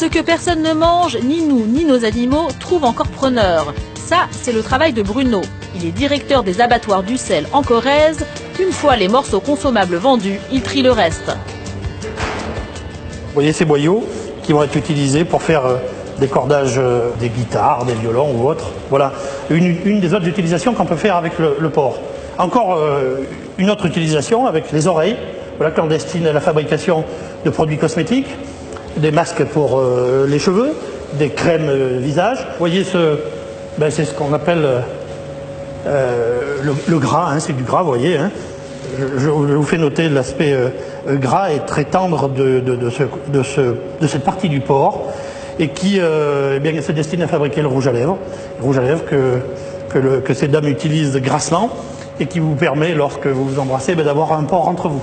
Ce que personne ne mange, ni nous, ni nos animaux, trouve encore preneur. Ça, c'est le travail de Bruno. Il est directeur des abattoirs d'Ussel en Corrèze. Une fois les morceaux consommables vendus, il trie le reste. Vous voyez ces boyaux qui vont être utilisés pour faire des cordages des guitares, des violons ou autres. Voilà une des autres utilisations qu'on peut faire avec le porc. Encore une autre utilisation avec les oreilles, voilà, clandestine à la fabrication de produits cosmétiques, des masques pour les cheveux, des crèmes visage. Vous voyez, c'est ce qu'on appelle le gras, hein, c'est du gras, vous voyez. Hein. Je vous fais noter l'aspect gras et très tendre de cette partie du porc et qui eh bien, se destine à fabriquer le rouge à lèvres que ces dames utilisent grassement et qui vous permet, lorsque vous vous embrassez, d'avoir un porc entre vous.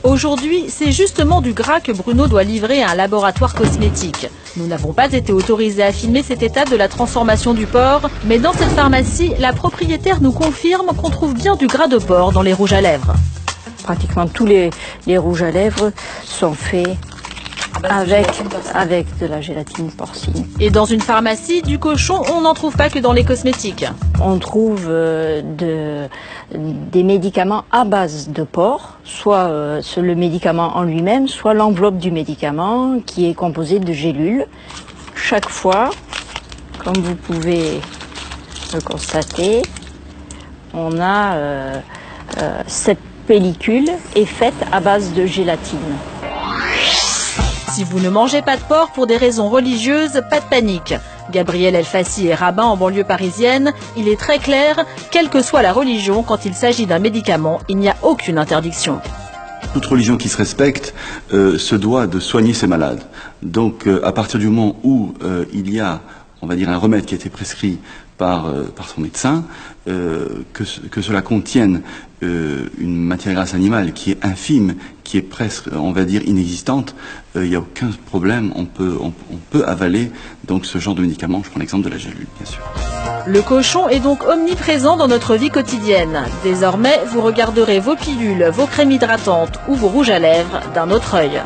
Aujourd'hui, c'est justement du gras que Bruno doit livrer à un laboratoire cosmétique. Nous n'avons pas été autorisés à filmer cette étape de la transformation du porc, mais dans cette pharmacie, la propriétaire nous confirme qu'on trouve bien du gras de porc dans les rouges à lèvres. Pratiquement tous les rouges à lèvres sont faits avec de la gélatine porcine. Et dans une pharmacie, du cochon, on n'en trouve pas que dans les cosmétiques. On trouve des médicaments à base de porc, soit le médicament en lui-même, soit l'enveloppe du médicament qui est composée de gélules. Chaque fois, comme vous pouvez le constater, on a cette pellicule est faite à base de gélatine. Si vous ne mangez pas de porc pour des raisons religieuses, pas de panique. Gabriel Elfassi est rabbin en banlieue parisienne. Il est très clair, quelle que soit la religion, quand il s'agit d'un médicament, il n'y a aucune interdiction. Toute religion qui se respecte se doit de soigner ses malades. Donc à partir du moment où il y a, on va dire, un remède qui a été prescrit par son médecin, que cela contienne une matière grasse animale qui est infime, qui est presque, on va dire, inexistante, il n'y a aucun problème, on peut avaler donc ce genre de médicament. Je prends l'exemple de la gélule, bien sûr. Le cochon est donc omniprésent dans notre vie quotidienne. Désormais, vous regarderez vos pilules, vos crèmes hydratantes ou vos rouges à lèvres d'un autre œil.